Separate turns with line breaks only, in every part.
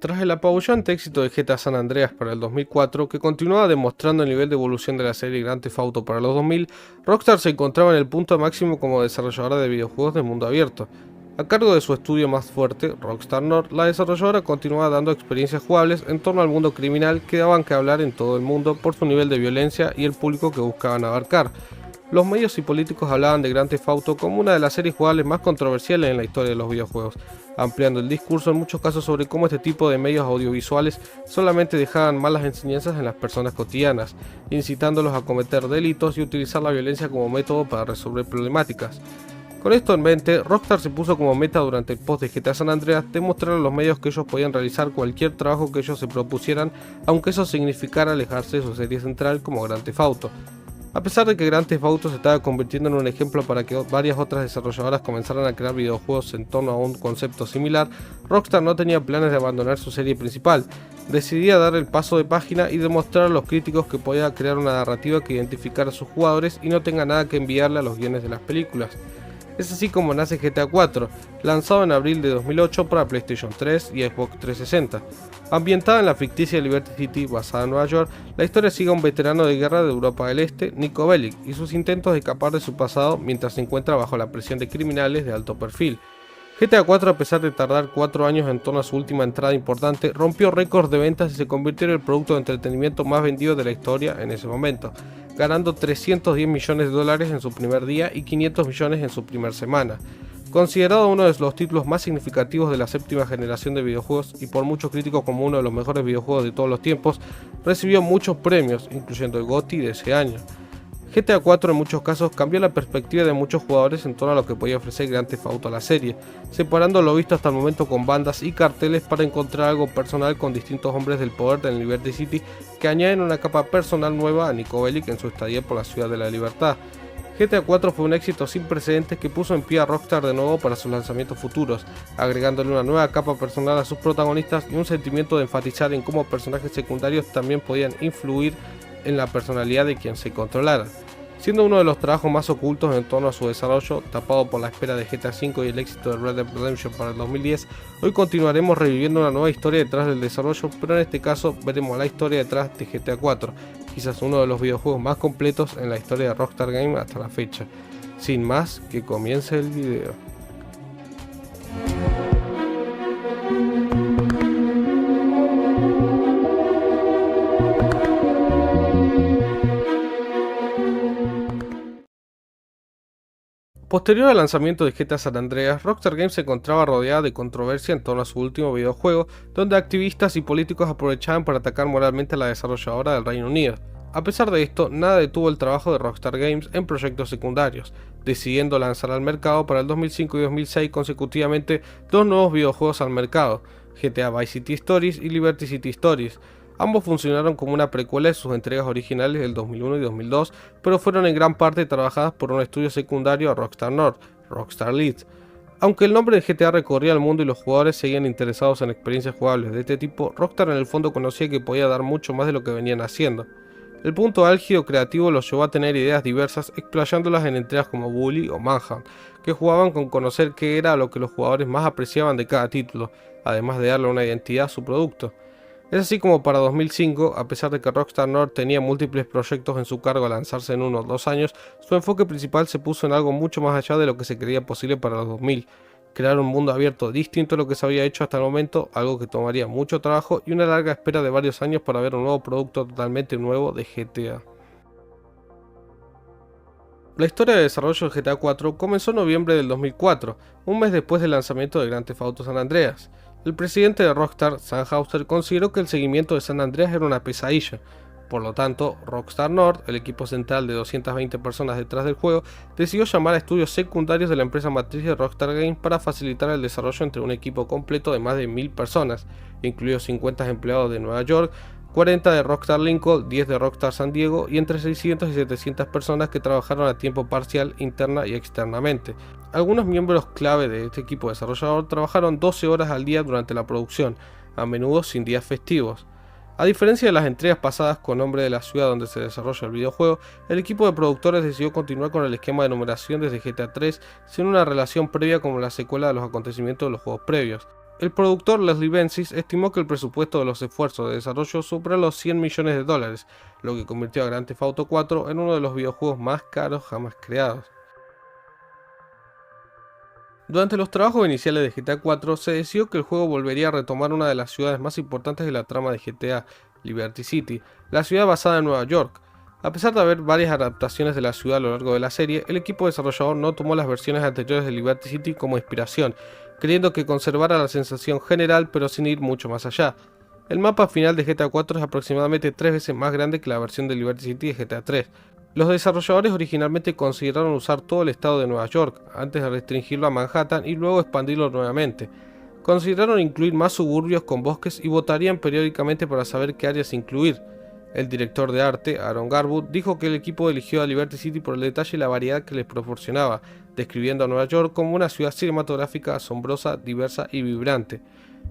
Tras el apabullante éxito de GTA San Andreas para el 2004, que continuaba demostrando el nivel de evolución de la serie Grand Theft Auto para los 2000, Rockstar se encontraba en el punto máximo como desarrolladora de videojuegos de mundo abierto. A cargo de su estudio más fuerte, Rockstar North, la desarrolladora continuaba dando experiencias jugables en torno al mundo criminal que daban que hablar en todo el mundo por su nivel de violencia y el público que buscaban abarcar. Los medios y políticos hablaban de Grand Theft Auto como una de las series jugables más controversiales en la historia de los videojuegos, ampliando el discurso en muchos casos sobre cómo este tipo de medios audiovisuales solamente dejaban malas enseñanzas en las personas cotidianas, incitándolos a cometer delitos y utilizar la violencia como método para resolver problemáticas. Con esto en mente, Rockstar se puso como meta durante el post de GTA San Andreas demostrar a los medios que ellos podían realizar cualquier trabajo que ellos se propusieran, aunque eso significara alejarse de su serie central como Grand Theft Auto. A pesar de que Grand Theft Auto se estaba convirtiendo en un ejemplo para que varias otras desarrolladoras comenzaran a crear videojuegos en torno a un concepto similar, Rockstar no tenía planes de abandonar su serie principal. Decidía dar el paso de página y demostrar a los críticos que podía crear una narrativa que identificara a sus jugadores y no tenga nada que enviarle a los guiones de las películas. Es así como nace GTA 4, lanzado en abril de 2008 para PlayStation 3 y Xbox 360. Ambientada en la ficticia Liberty City basada en Nueva York, la historia sigue a un veterano de guerra de Europa del Este, Niko Bellic, y sus intentos de escapar de su pasado mientras se encuentra bajo la presión de criminales de alto perfil. GTA 4, a pesar de tardar 4 años en torno a su última entrada importante, rompió récords de ventas y se convirtió en el producto de entretenimiento más vendido de la historia en ese momento, ganando 310 millones de dólares en su primer día y 500 millones en su primera semana. Considerado uno de los títulos más significativos de la séptima generación de videojuegos y por muchos críticos como uno de los mejores videojuegos de todos los tiempos, recibió muchos premios, incluyendo el GOTY de ese año. GTA 4 en muchos casos cambió la perspectiva de muchos jugadores en torno a lo que podía ofrecer Grand Theft Auto a la serie, separando lo visto hasta el momento con bandas y carteles para encontrar algo personal con distintos hombres del poder de Liberty City que añaden una capa personal nueva a Niko Bellic en su estadía por la Ciudad de la Libertad. GTA 4 fue un éxito sin precedentes que puso en pie a Rockstar de nuevo para sus lanzamientos futuros, agregándole una nueva capa personal a sus protagonistas y un sentimiento de enfatizar en cómo personajes secundarios también podían influir en la personalidad de quien se controlara. Siendo uno de los trabajos más ocultos en torno a su desarrollo, tapado por la espera de GTA V y el éxito de Red Dead Redemption para el 2010, hoy continuaremos reviviendo una nueva historia detrás del desarrollo, pero en este caso veremos la historia detrás de GTA 4, quizás uno de los videojuegos más completos en la historia de Rockstar Games hasta la fecha. Sin más, que comience el video. Posterior al lanzamiento de GTA San Andreas, Rockstar Games se encontraba rodeada de controversia en torno a su último videojuego, donde activistas y políticos aprovechaban para atacar moralmente a la desarrolladora del Reino Unido. A pesar de esto, nada detuvo el trabajo de Rockstar Games en proyectos secundarios, decidiendo lanzar al mercado para el 2005 y 2006 consecutivamente dos nuevos videojuegos al mercado, GTA Vice City Stories y Liberty City Stories. Ambos funcionaron como una precuela de sus entregas originales del 2001 y 2002, pero fueron en gran parte trabajadas por un estudio secundario a Rockstar North, Rockstar Leeds. Aunque el nombre de GTA recorría el mundo y los jugadores seguían interesados en experiencias jugables de este tipo, Rockstar en el fondo conocía que podía dar mucho más de lo que venían haciendo. El punto álgido creativo los llevó a tener ideas diversas, explayándolas en entregas como Bully o Manhunt, que jugaban con conocer qué era lo que los jugadores más apreciaban de cada título, además de darle una identidad a su producto. Es así como para 2005, a pesar de que Rockstar North tenía múltiples proyectos en su cargo a lanzarse en 1 o 2 años, su enfoque principal se puso en algo mucho más allá de lo que se creía posible para los 2000, crear un mundo abierto distinto a lo que se había hecho hasta el momento, algo que tomaría mucho trabajo y una larga espera de varios años para ver un nuevo producto totalmente nuevo de GTA. La historia de desarrollo de GTA 4 comenzó en noviembre del 2004, un mes después del lanzamiento de Grand Theft Auto San Andreas. El presidente de Rockstar, Sam Houser, consideró que el seguimiento de San Andreas era una pesadilla. Por lo tanto, Rockstar North, el equipo central de 220 personas detrás del juego, decidió llamar a estudios secundarios de la empresa matriz de Rockstar Games para facilitar el desarrollo entre un equipo completo de más de 1000 personas, incluidos 50 empleados de Nueva York, 40 de Rockstar Lincoln, 10 de Rockstar San Diego y entre 600 y 700 personas que trabajaron a tiempo parcial interna y externamente. Algunos miembros clave de este equipo desarrollador trabajaron 12 horas al día durante la producción, a menudo sin días festivos. A diferencia de las entregas pasadas con nombre de la ciudad donde se desarrolla el videojuego, el equipo de productores decidió continuar con el esquema de numeración desde GTA 3 sin una relación previa como la secuela de los acontecimientos de los juegos previos. El productor Leslie Benzies estimó que el presupuesto de los esfuerzos de desarrollo superó los 100 millones de dólares, lo que convirtió a Grand Theft Auto 4 en uno de los videojuegos más caros jamás creados. Durante los trabajos iniciales de GTA 4 se decidió que el juego volvería a retomar una de las ciudades más importantes de la trama de GTA, Liberty City, la ciudad basada en Nueva York. A pesar de haber varias adaptaciones de la ciudad a lo largo de la serie, el equipo desarrollador no tomó las versiones anteriores de Liberty City como inspiración, creyendo que conservara la sensación general pero sin ir mucho más allá. El mapa final de GTA 4 es aproximadamente 3 veces más grande que la versión de Liberty City de GTA 3. Los desarrolladores originalmente consideraron usar todo el estado de Nueva York, antes de restringirlo a Manhattan y luego expandirlo nuevamente. Consideraron incluir más suburbios con bosques y votarían periódicamente para saber qué áreas incluir. El director de arte, Aaron Garwood, dijo que el equipo eligió a Liberty City por el detalle y la variedad que les proporcionaba, describiendo a Nueva York como una ciudad cinematográfica asombrosa, diversa y vibrante.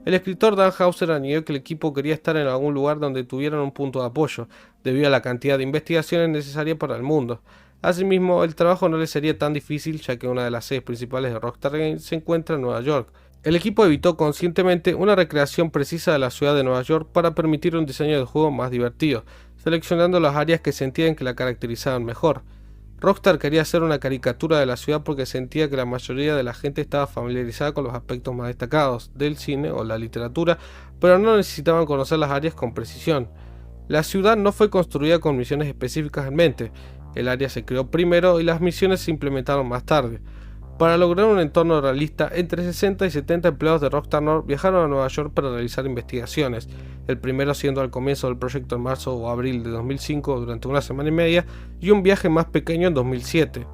El escritor Dan Houser añadió que el equipo quería estar en algún lugar donde tuvieran un punto de apoyo, debido a la cantidad de investigaciones necesarias para el mundo. Asimismo, el trabajo no les sería tan difícil ya que una de las sedes principales de Rockstar Games se encuentra en Nueva York. El equipo evitó conscientemente una recreación precisa de la ciudad de Nueva York para permitir un diseño de juego más divertido, seleccionando las áreas que sentían que la caracterizaban mejor. Rockstar quería hacer una caricatura de la ciudad porque sentía que la mayoría de la gente estaba familiarizada con los aspectos más destacados del cine o la literatura, pero no necesitaban conocer las áreas con precisión. La ciudad no fue construida con misiones específicas en mente, el área se creó primero y las misiones se implementaron más tarde. Para lograr un entorno realista, entre 60 y 70 empleados de Rockstar North viajaron a Nueva York para realizar investigaciones, el primero siendo al comienzo del proyecto en marzo o abril de 2005 durante una semana y media y un viaje más pequeño en 2007.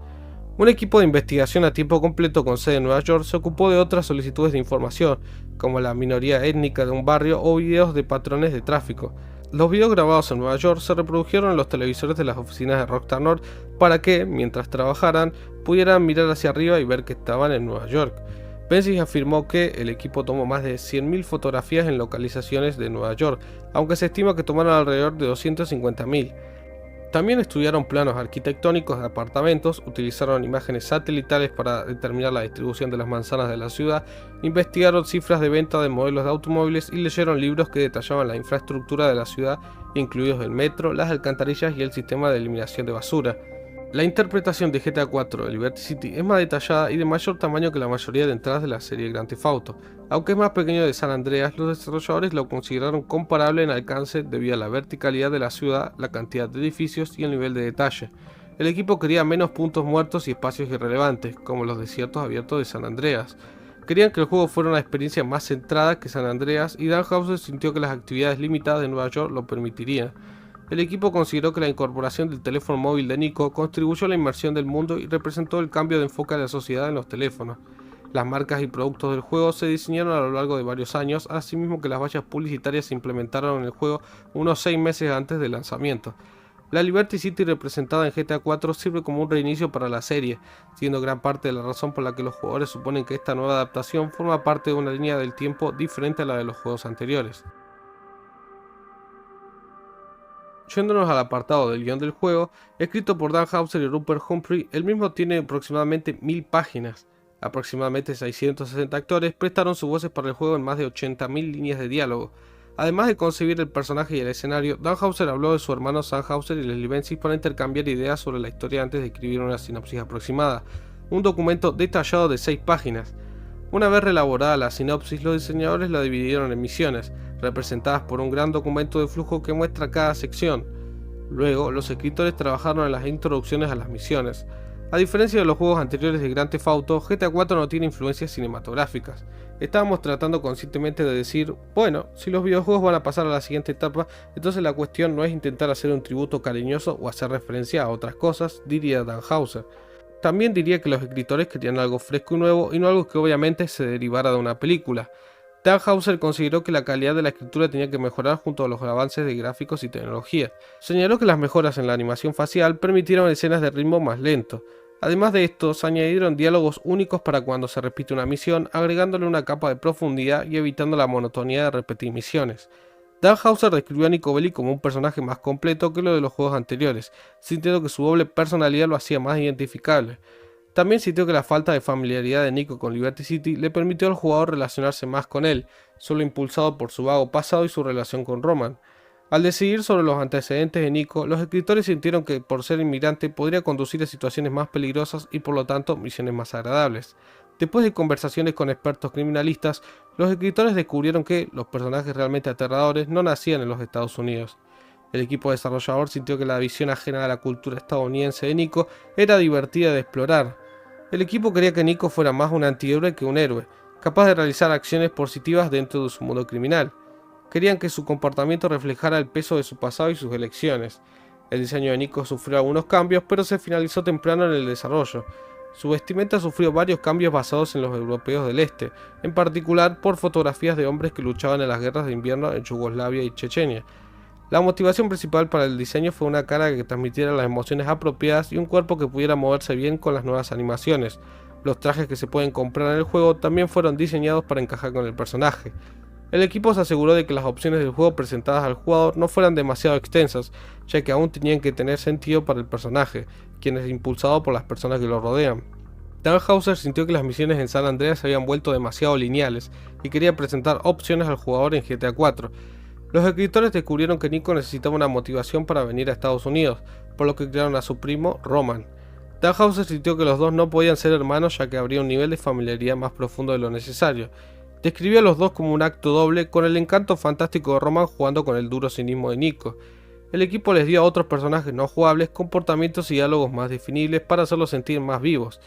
Un equipo de investigación a tiempo completo con sede en Nueva York se ocupó de otras solicitudes de información, como la minoría étnica de un barrio o videos de patrones de tráfico. Los videos grabados en Nueva York se reprodujeron en los televisores de las oficinas de Rockstar North para que, mientras trabajaran, pudieran mirar hacia arriba y ver que estaban en Nueva York. Benzies afirmó que el equipo tomó más de 100.000 fotografías en localizaciones de Nueva York, aunque se estima que tomaron alrededor de 250.000. También estudiaron planos arquitectónicos de apartamentos, utilizaron imágenes satelitales para determinar la distribución de las manzanas de la ciudad, investigaron cifras de venta de modelos de automóviles y leyeron libros que detallaban la infraestructura de la ciudad, incluidos el metro, las alcantarillas y el sistema de eliminación de basura. La interpretación de GTA 4 de Liberty City es más detallada y de mayor tamaño que la mayoría de entradas de la serie Grand Theft Auto. Aunque es más pequeño de San Andreas, los desarrolladores lo consideraron comparable en alcance debido a la verticalidad de la ciudad, la cantidad de edificios y el nivel de detalle. El equipo quería menos puntos muertos y espacios irrelevantes, como los desiertos abiertos de San Andreas. Querían que el juego fuera una experiencia más centrada que San Andreas y Dan Houser sintió que las actividades limitadas de Nueva York lo permitirían. El equipo consideró que la incorporación del teléfono móvil de Nico contribuyó a la inmersión del mundo y representó el cambio de enfoque de la sociedad en los teléfonos. Las marcas y productos del juego se diseñaron a lo largo de varios años, asimismo que las vallas publicitarias se implementaron en el juego unos 6 meses antes del lanzamiento. La Liberty City representada en GTA 4 sirve como un reinicio para la serie, siendo gran parte de la razón por la que los jugadores suponen que esta nueva adaptación forma parte de una línea del tiempo diferente a la de los juegos anteriores. Yéndonos al apartado del guión del juego, escrito por Dan Houser y Rupert Humphrey, el mismo tiene aproximadamente 1000 páginas. Aproximadamente 660 actores prestaron sus voces para el juego en más de 80.000 líneas de diálogo. Además de concebir el personaje y el escenario, Dan Houser habló de su hermano Sam Houser y Leslie Benzies para intercambiar ideas sobre la historia antes de escribir una sinopsis aproximada, un documento detallado de 6 páginas. Una vez reelaborada la sinopsis, los diseñadores la dividieron en misiones, representadas por un gran documento de flujo que muestra cada sección. Luego, los escritores trabajaron en las introducciones a las misiones. A diferencia de los juegos anteriores de Grand Theft Auto, GTA 4 no tiene influencias cinematográficas. Estábamos tratando conscientemente de decir, bueno, si los videojuegos van a pasar a la siguiente etapa, entonces la cuestión no es intentar hacer un tributo cariñoso o hacer referencia a otras cosas, diría Dan Houser. También diría que los escritores querían algo fresco y nuevo y no algo que obviamente se derivara de una película. Dan Houser consideró que la calidad de la escritura tenía que mejorar junto a los avances de gráficos y tecnología. Señaló que las mejoras en la animación facial permitieron escenas de ritmo más lento. Además de esto, se añadieron diálogos únicos para cuando se repite una misión, agregándole una capa de profundidad y evitando la monotonía de repetir misiones. Dan Houser describió a Nico Bellic como un personaje más completo que lo de los juegos anteriores, sintiendo que su doble personalidad lo hacía más identificable. También sintió que la falta de familiaridad de Nico con Liberty City le permitió al jugador relacionarse más con él, solo impulsado por su vago pasado y su relación con Roman. Al decidir sobre los antecedentes de Nico, los escritores sintieron que por ser inmigrante podría conducir a situaciones más peligrosas y por lo tanto misiones más agradables. Después de conversaciones con expertos criminalistas, los escritores descubrieron que los personajes realmente aterradores no nacían en los Estados Unidos. El equipo desarrollador sintió que la visión ajena a la cultura estadounidense de Nico era divertida de explorar. El equipo quería que Nico fuera más un antihéroe que un héroe, capaz de realizar acciones positivas dentro de su mundo criminal. Querían que su comportamiento reflejara el peso de su pasado y sus elecciones. El diseño de Nico sufrió algunos cambios, pero se finalizó temprano en el desarrollo. Su vestimenta sufrió varios cambios basados en los europeos del este, en particular por fotografías de hombres que luchaban en las guerras de invierno en Yugoslavia y Chechenia. La motivación principal para el diseño fue una cara que transmitiera las emociones apropiadas y un cuerpo que pudiera moverse bien con las nuevas animaciones. Los trajes que se pueden comprar en el juego también fueron diseñados para encajar con el personaje. El equipo se aseguró de que las opciones del juego presentadas al jugador no fueran demasiado extensas, ya que aún tenían que tener sentido para el personaje, quien es impulsado por las personas que lo rodean. Tannhäuser sintió que las misiones en San Andreas se habían vuelto demasiado lineales y quería presentar opciones al jugador en GTA 4. Los escritores descubrieron que Nico necesitaba una motivación para venir a Estados Unidos, por lo que crearon a su primo, Roman. Tannhäuser sintió que los dos no podían ser hermanos ya que habría un nivel de familiaridad más profundo de lo necesario. Describió a los dos como un acto doble, con el encanto fantástico de Roman jugando con el duro cinismo de Nico. El equipo les dio a otros personajes no jugables comportamientos y diálogos más definibles para hacerlos sentir más vivos.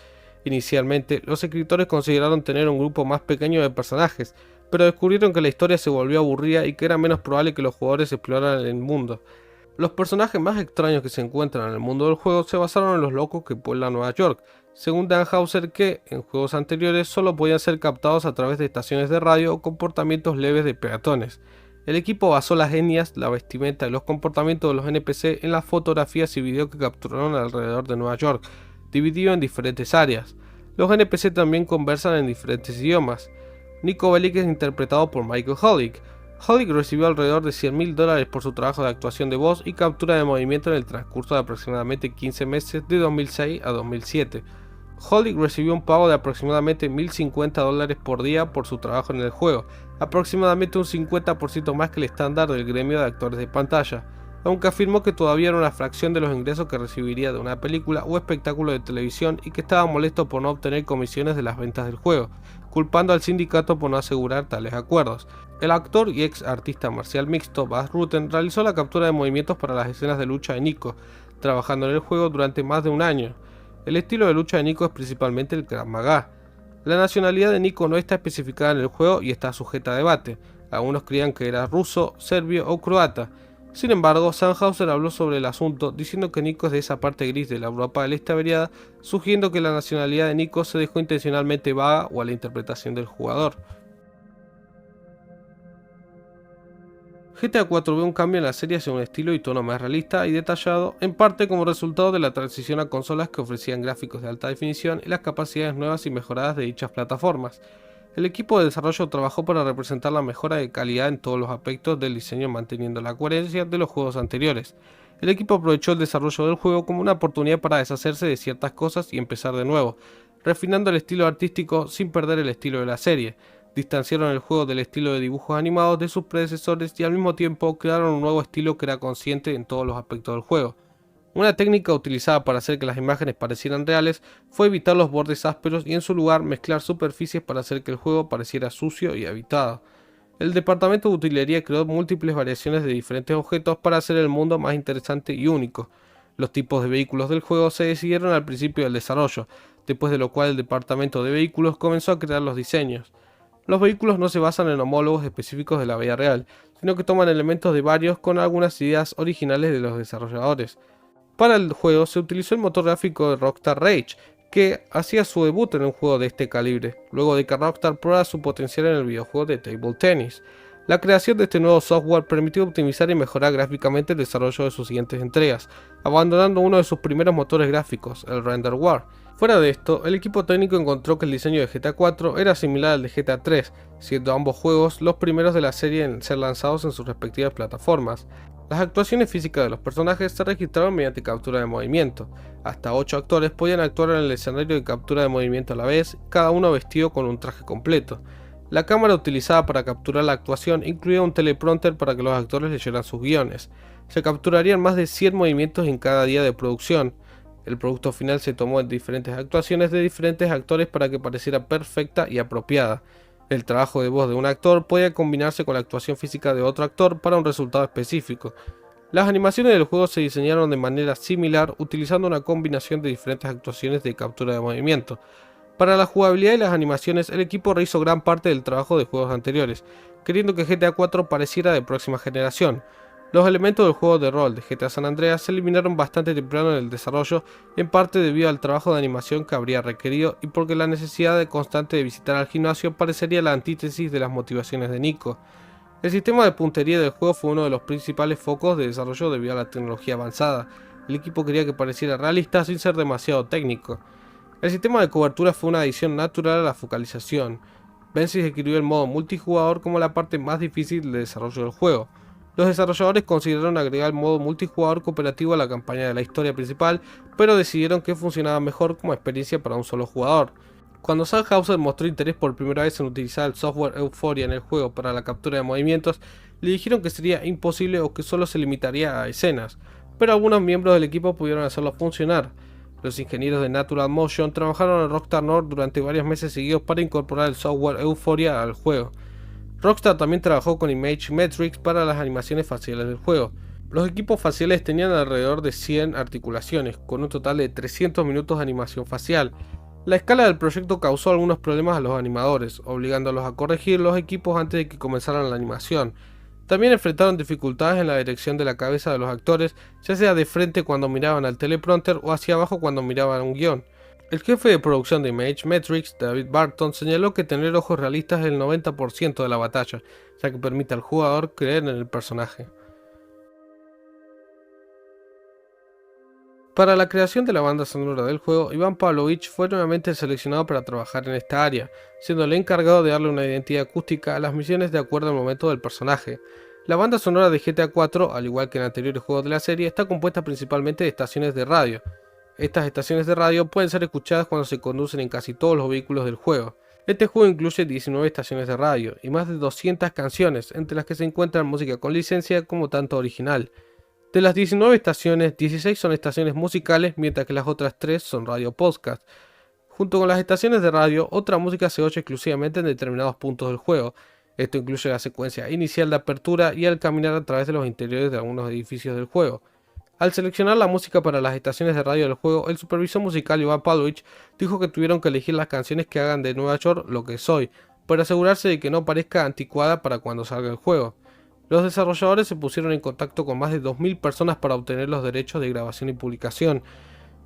Inicialmente, los escritores consideraron tener un grupo más pequeño de personajes, pero descubrieron que la historia se volvió aburrida y que era menos probable que los jugadores exploraran el mundo. Los personajes más extraños que se encuentran en el mundo del juego se basaron en los locos que pueblan Nueva York, según Tannhäuser, que en juegos anteriores solo podían ser captados a través de estaciones de radio o comportamientos leves de peatones. El equipo basó las etnias, la vestimenta y los comportamientos de los NPC en las fotografías y videos que capturaron alrededor de Nueva York, dividido en diferentes áreas. Los NPC también conversan en diferentes idiomas. Nico Bellic es interpretado por Michael Holick. Holick recibió alrededor de $100.000 por su trabajo de actuación de voz y captura de movimiento en el transcurso de aproximadamente 15 meses de 2006 a 2007. Holick recibió un pago de aproximadamente $1.050 por día por su trabajo en el juego, aproximadamente un 50% más que el estándar del gremio de actores de pantalla, aunque afirmó que todavía era una fracción de los ingresos que recibiría de una película o espectáculo de televisión y que estaba molesto por no obtener comisiones de las ventas del juego, culpando al sindicato por no asegurar tales acuerdos. El actor y ex artista marcial mixto Bas Rutten realizó la captura de movimientos para las escenas de lucha de Nico, trabajando en el juego durante más de un año. El estilo de lucha de Nico es principalmente el Krav Maga. La nacionalidad de Nico no está especificada en el juego y está sujeta a debate. Algunos creían que era ruso, serbio o croata. Sin embargo, Tannhäuser habló sobre el asunto, diciendo que Nico es de esa parte gris de la Europa del Este averiada, sugiriendo que la nacionalidad de Nico se dejó intencionalmente vaga o a la interpretación del jugador. GTA 4 ve un cambio en la serie hacia un estilo y tono más realista y detallado, en parte como resultado de la transición a consolas que ofrecían gráficos de alta definición y las capacidades nuevas y mejoradas de dichas plataformas. El equipo de desarrollo trabajó para representar la mejora de calidad en todos los aspectos del diseño, manteniendo la coherencia de los juegos anteriores. El equipo aprovechó el desarrollo del juego como una oportunidad para deshacerse de ciertas cosas y empezar de nuevo, refinando el estilo artístico sin perder el estilo de la serie. Distanciaron el juego del estilo de dibujos animados de sus predecesores y al mismo tiempo crearon un nuevo estilo que era consciente en todos los aspectos del juego. Una técnica utilizada para hacer que las imágenes parecieran reales fue evitar los bordes ásperos y en su lugar mezclar superficies para hacer que el juego pareciera sucio y habitado. El departamento de utilería creó múltiples variaciones de diferentes objetos para hacer el mundo más interesante y único. Los tipos de vehículos del juego se decidieron al principio del desarrollo, después de lo cual el departamento de vehículos comenzó a crear los diseños. Los vehículos no se basan en homólogos específicos de la vida real, sino que toman elementos de varios con algunas ideas originales de los desarrolladores. Para el juego se utilizó el motor gráfico de Rockstar Rage, que hacía su debut en un juego de este calibre, luego de que Rockstar probara su potencial en el videojuego de Table Tennis. La creación de este nuevo software permitió optimizar y mejorar gráficamente el desarrollo de sus siguientes entregas, abandonando uno de sus primeros motores gráficos, el RenderWare. Fuera de esto, el equipo técnico encontró que el diseño de GTA 4 era similar al de GTA 3, siendo ambos juegos los primeros de la serie en ser lanzados en sus respectivas plataformas. Las actuaciones físicas de los personajes se registraron mediante captura de movimiento. Hasta 8 actores podían actuar en el escenario de captura de movimiento a la vez, cada uno vestido con un traje completo. La cámara utilizada para capturar la actuación incluía un teleprompter para que los actores leyeran sus guiones. Se capturarían más de 100 movimientos en cada día de producción. El producto final se tomó en diferentes actuaciones de diferentes actores para que pareciera perfecta y apropiada. El trabajo de voz de un actor podía combinarse con la actuación física de otro actor para un resultado específico. Las animaciones del juego se diseñaron de manera similar utilizando una combinación de diferentes actuaciones de captura de movimiento. Para la jugabilidad y las animaciones, el equipo rehizo gran parte del trabajo de juegos anteriores, queriendo que GTA 4 pareciera de próxima generación. Los elementos del juego de rol de GTA San Andreas se eliminaron bastante temprano en el desarrollo, en parte debido al trabajo de animación que habría requerido y porque la necesidad constante de visitar al gimnasio parecería la antítesis de las motivaciones de Nico. El sistema de puntería del juego fue uno de los principales focos de desarrollo debido a la tecnología avanzada. El equipo quería que pareciera realista sin ser demasiado técnico. El sistema de cobertura fue una adición natural a la focalización. Benzies escribió el modo multijugador como la parte más difícil de desarrollo del juego. Los desarrolladores consideraron agregar el modo multijugador cooperativo a la campaña de la historia principal, pero decidieron que funcionaba mejor como experiencia para un solo jugador. Cuando Sandhausen mostró interés por primera vez en utilizar el software Euphoria en el juego para la captura de movimientos, le dijeron que sería imposible o que solo se limitaría a escenas, pero algunos miembros del equipo pudieron hacerlo funcionar. Los ingenieros de Natural Motion trabajaron en Rockstar North durante varios meses seguidos para incorporar el software Euphoria al juego. Rockstar también trabajó con Image Metrics para las animaciones faciales del juego. Los equipos faciales tenían alrededor de 100 articulaciones, con un total de 300 minutos de animación facial. La escala del proyecto causó algunos problemas a los animadores, obligándolos a corregir los equipos antes de que comenzaran la animación. También enfrentaron dificultades en la dirección de la cabeza de los actores, ya sea de frente cuando miraban al teleprompter o hacia abajo cuando miraban un guión. El jefe de producción de Image Metrics, David Barton, señaló que tener ojos realistas es el 90% de la batalla, ya que permite al jugador creer en el personaje. Para la creación de la banda sonora del juego, Ivan Pavlovich fue nuevamente seleccionado para trabajar en esta área, siendo el encargado de darle una identidad acústica a las misiones de acuerdo al momento del personaje. La banda sonora de GTA 4, al igual que en anteriores juegos de la serie, está compuesta principalmente de estaciones de radio. Estas estaciones de radio pueden ser escuchadas cuando se conducen en casi todos los vehículos del juego. Este juego incluye 19 estaciones de radio y más de 200 canciones, entre las que se encuentran música con licencia como tanto original. De las 19 estaciones, 16 son estaciones musicales, mientras que las otras 3 son radio podcast. Junto con las estaciones de radio, otra música se oye exclusivamente en determinados puntos del juego. Esto incluye la secuencia inicial de apertura y al caminar a través de los interiores de algunos edificios del juego. Al seleccionar la música para las estaciones de radio del juego, el supervisor musical Ivan Pavlovich dijo que tuvieron que elegir las canciones que hagan de Nueva York lo que soy, para asegurarse de que no parezca anticuada para cuando salga el juego. Los desarrolladores se pusieron en contacto con más de 2000 personas para obtener los derechos de grabación y publicación.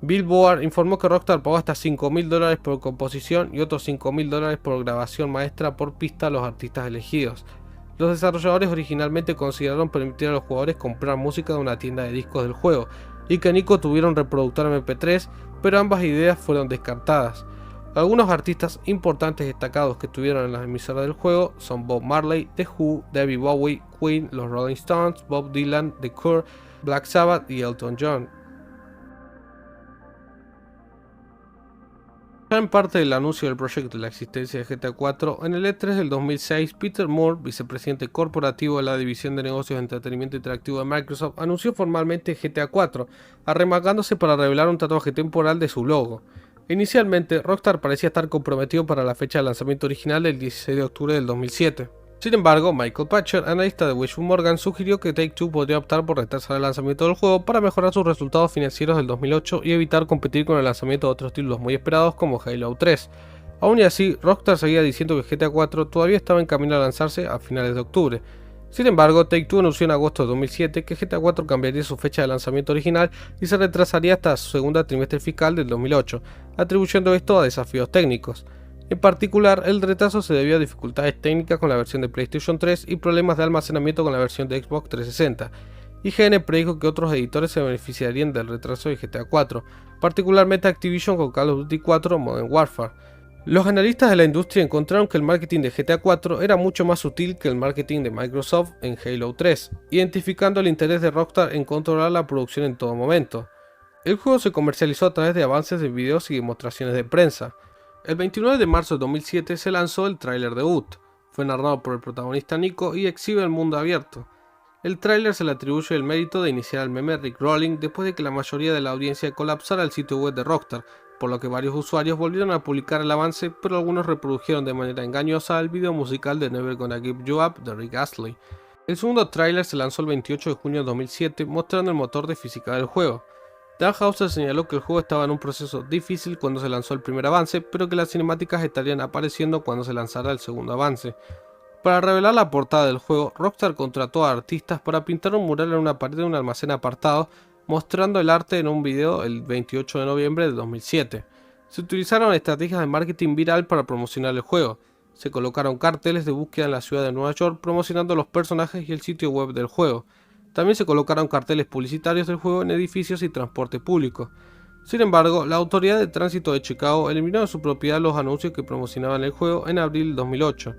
Billboard informó que Rockstar pagó hasta $5.000 por composición y otros $5.000 por grabación maestra por pista a los artistas elegidos. Los desarrolladores originalmente consideraron permitir a los jugadores comprar música de una tienda de discos del juego, y que Nico tuviera un reproductor MP3, pero ambas ideas fueron descartadas. Algunos artistas importantes destacados que tuvieron en las emisoras del juego son Bob Marley, The Who, David Bowie, Queen, los Rolling Stones, Bob Dylan, The Cure, Black Sabbath y Elton John. Ya en parte del anuncio del proyecto y la existencia de GTA 4, en el E3 del 2006, Peter Moore, vicepresidente corporativo de la división de negocios de entretenimiento interactivo de Microsoft, anunció formalmente GTA 4, arremangándose para revelar un tatuaje temporal de su logo. Inicialmente, Rockstar parecía estar comprometido para la fecha de lanzamiento original del 16 de octubre del 2007. Sin embargo, Michael Patcher, analista de Wishbone Morgan, sugirió que Take-Two podría optar por retrasar el lanzamiento del juego para mejorar sus resultados financieros del 2008 y evitar competir con el lanzamiento de otros títulos muy esperados como Halo 3. Aún y así, Rockstar seguía diciendo que GTA 4 todavía estaba en camino a lanzarse a finales de octubre. Sin embargo, Take-Two anunció en agosto de 2007 que GTA 4 cambiaría su fecha de lanzamiento original y se retrasaría hasta su segunda trimestre fiscal del 2008, atribuyendo esto a desafíos técnicos. En particular, el retraso se debió a dificultades técnicas con la versión de PlayStation 3 y problemas de almacenamiento con la versión de Xbox 360. IGN predijo que otros editores se beneficiarían del retraso de GTA 4, particularmente Activision con Call of Duty 4 Modern Warfare. Los analistas de la industria encontraron que el marketing de GTA 4 era mucho más sutil que el marketing de Microsoft en Halo 3, identificando el interés de Rockstar en controlar la producción en todo momento. El juego se comercializó a través de avances de videos y demostraciones de prensa. El 29 de marzo de 2007 se lanzó el tráiler debut. Fue narrado por el protagonista Nico y exhibe el mundo abierto. El tráiler se le atribuye el mérito de iniciar al meme Rick Rolling después de que la mayoría de la audiencia colapsara el sitio web de Rockstar, por lo que varios usuarios volvieron a publicar el avance, pero algunos reprodujeron de manera engañosa el video musical de Never Gonna Give You Up de Rick Astley. El segundo tráiler se lanzó el 28 de junio de 2007 mostrando el motor de física del juego. Dalhousie señaló que el juego estaba en un proceso difícil cuando se lanzó el primer avance, pero que las cinemáticas estarían apareciendo cuando se lanzara el segundo avance. Para revelar la portada del juego, Rockstar contrató a artistas para pintar un mural en una pared de un almacén apartado, mostrando el arte en un video el 28 de noviembre de 2007. Se utilizaron estrategias de marketing viral para promocionar el juego. Se colocaron carteles de búsqueda en la ciudad de Nueva York promocionando los personajes y el sitio web del juego. También se colocaron carteles publicitarios del juego en edificios y transporte público. Sin embargo, la Autoridad de Tránsito de Chicago eliminó de su propiedad los anuncios que promocionaban el juego en abril de 2008.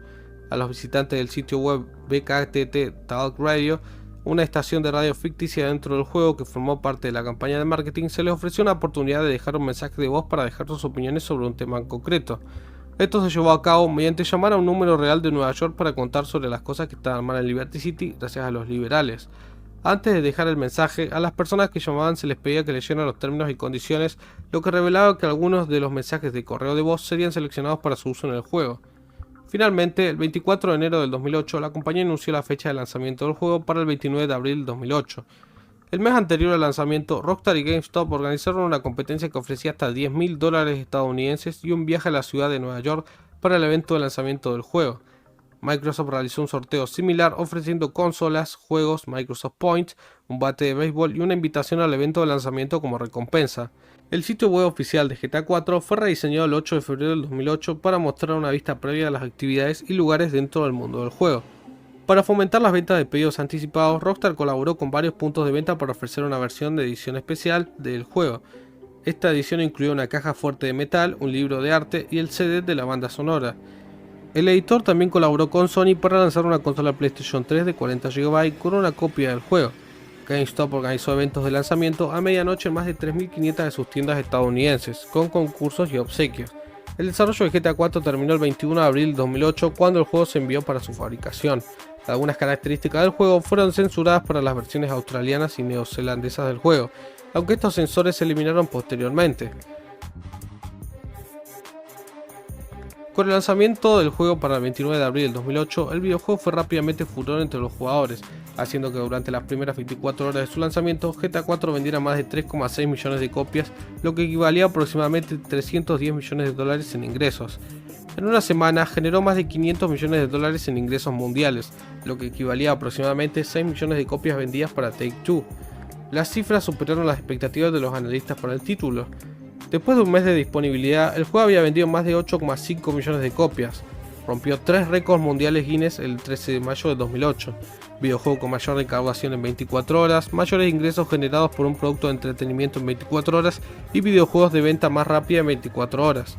A los visitantes del sitio web BKTT Talk Radio, una estación de radio ficticia dentro del juego que formó parte de la campaña de marketing, se les ofreció una oportunidad de dejar un mensaje de voz para dejar sus opiniones sobre un tema en concreto. Esto se llevó a cabo mediante llamar a un número real de Nueva York para contar sobre las cosas que estaban mal en Liberty City gracias a los liberales. Antes de dejar el mensaje, a las personas que llamaban se les pedía que leyeran los términos y condiciones, lo que revelaba que algunos de los mensajes de correo de voz serían seleccionados para su uso en el juego. Finalmente, el 24 de enero del 2008, la compañía anunció la fecha de lanzamiento del juego para el 29 de abril del 2008. El mes anterior al lanzamiento, Rockstar y GameStop organizaron una competencia que ofrecía hasta $10.000 estadounidenses y un viaje a la ciudad de Nueva York para el evento de lanzamiento del juego. Microsoft realizó un sorteo similar ofreciendo consolas, juegos, Microsoft Points, un bate de béisbol y una invitación al evento de lanzamiento como recompensa. El sitio web oficial de GTA 4 fue rediseñado el 8 de febrero del 2008 para mostrar una vista previa de las actividades y lugares dentro del mundo del juego. Para fomentar las ventas de pedidos anticipados, Rockstar colaboró con varios puntos de venta para ofrecer una versión de edición especial del juego. Esta edición incluía una caja fuerte de metal, un libro de arte y el CD de la banda sonora. El editor también colaboró con Sony para lanzar una consola PlayStation 3 de 40 GB con una copia del juego. GameStop organizó eventos de lanzamiento a medianoche en más de 3.500 de sus tiendas estadounidenses, con concursos y obsequios. El desarrollo de GTA 4 terminó el 21 de abril de 2008 cuando el juego se envió para su fabricación. Algunas características del juego fueron censuradas para las versiones australianas y neozelandesas del juego, aunque estos censores se eliminaron posteriormente. Con el lanzamiento del juego para el 29 de abril del 2008, el videojuego fue rápidamente furor entre los jugadores, haciendo que durante las primeras 24 horas de su lanzamiento, GTA 4 vendiera más de 3,6 millones de copias, lo que equivalía a aproximadamente $310 millones en ingresos. En una semana generó más de $500 millones en ingresos mundiales, lo que equivalía a aproximadamente 6 millones de copias vendidas para Take-Two. Las cifras superaron las expectativas de los analistas para el título. Después de un mes de disponibilidad, el juego había vendido más de 8,5 millones de copias. Rompió 3 récords mundiales Guinness el 13 de mayo de 2008. Videojuego con mayor recaudación en 24 horas, mayores ingresos generados por un producto de entretenimiento en 24 horas y videojuegos de venta más rápida en 24 horas.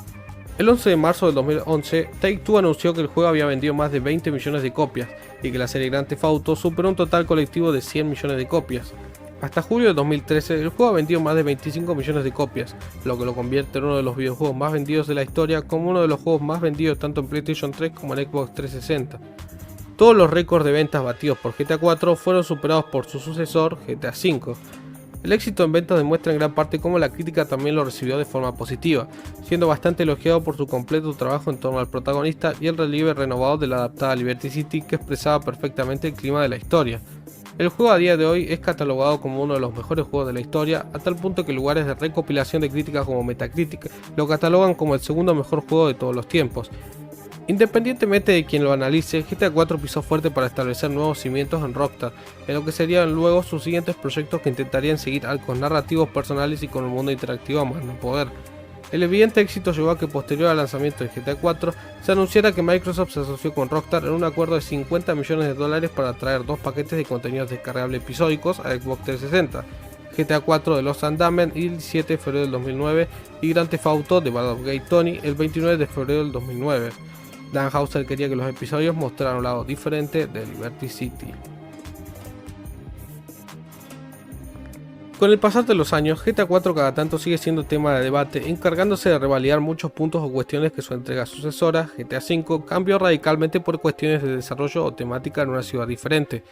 El 11 de marzo del 2011, Take-Two anunció que el juego había vendido más de 20 millones de copias y que la serie Grand Theft Auto superó un total colectivo de 100 millones de copias. Hasta julio de 2013, el juego ha vendido más de 25 millones de copias, lo que lo convierte en uno de los videojuegos más vendidos de la historia, como uno de los juegos más vendidos tanto en PlayStation 3 como en Xbox 360. Todos los récords de ventas batidos por GTA 4 fueron superados por su sucesor, GTA 5. El éxito en ventas demuestra en gran parte cómo la crítica también lo recibió de forma positiva, siendo bastante elogiado por su completo trabajo en torno al protagonista y el relieve renovado de la adaptada Liberty City que expresaba perfectamente el clima de la historia. El juego a día de hoy es catalogado como uno de los mejores juegos de la historia, a tal punto que lugares de recopilación de críticas como Metacritic lo catalogan como el segundo mejor juego de todos los tiempos. Independientemente de quien lo analice, GTA 4 pisó fuerte para establecer nuevos cimientos en Rockstar, en lo que serían luego sus siguientes proyectos que intentarían seguir arcos narrativos personales y con un mundo interactivo a más no poder. El evidente éxito llevó a que posterior al lanzamiento de GTA 4 se anunciara que Microsoft se asoció con Rockstar en un acuerdo de $50 millones para traer 2 paquetes de contenidos descargables episódicos a Xbox 360, GTA 4 de Lost and Damned el 17 de febrero del 2009 y Grand Theft Auto de Bad of Gay Tony el 29 de febrero del 2009. Dan Houser quería que los episodios mostraran un lado diferente de Liberty City. Con el pasar de los años, GTA 4 cada tanto sigue siendo tema de debate, encargándose de revalidar muchos puntos o cuestiones que su entrega sucesora, GTA V, cambió radicalmente por cuestiones de desarrollo o temática en una ciudad diferente.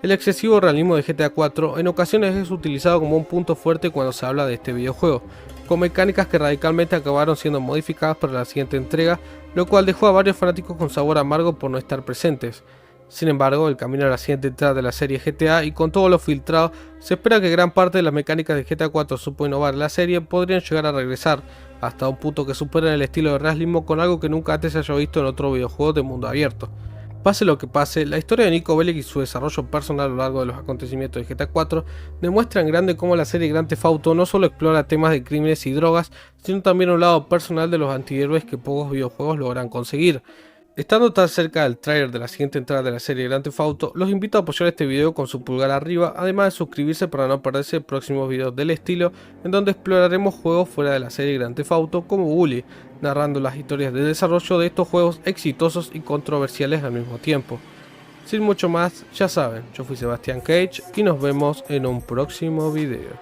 El excesivo realismo de GTA 4 en ocasiones es utilizado como un punto fuerte cuando se habla de este videojuego, con mecánicas que radicalmente acabaron siendo modificadas para la siguiente entrega, lo cual dejó a varios fanáticos con sabor amargo por no estar presentes. Sin embargo, el camino a la siguiente entrada de la serie GTA y con todo lo filtrado, se espera que gran parte de las mecánicas de GTA 4 supo innovar en la serie podrían llegar a regresar, hasta un punto que superen el estilo de realismo con algo que nunca antes se haya visto en otro videojuego de mundo abierto. Pase lo que pase, la historia de Niko Bellic y su desarrollo personal a lo largo de los acontecimientos de GTA 4 demuestra en grande cómo la serie Grand Theft Auto no solo explora temas de crímenes y drogas, sino también un lado personal de los antihéroes que pocos videojuegos logran conseguir. Estando tan cerca del tráiler de la siguiente entrada de la serie Grand Theft Auto, los invito a apoyar este video con su pulgar arriba, además de suscribirse para no perderse próximos videos del estilo, en donde exploraremos juegos fuera de la serie Grand Theft Auto como Bully, narrando las historias de desarrollo de estos juegos exitosos y controversiales al mismo tiempo. Sin mucho más, ya saben, yo fui Sebastián Cage y nos vemos en un próximo video.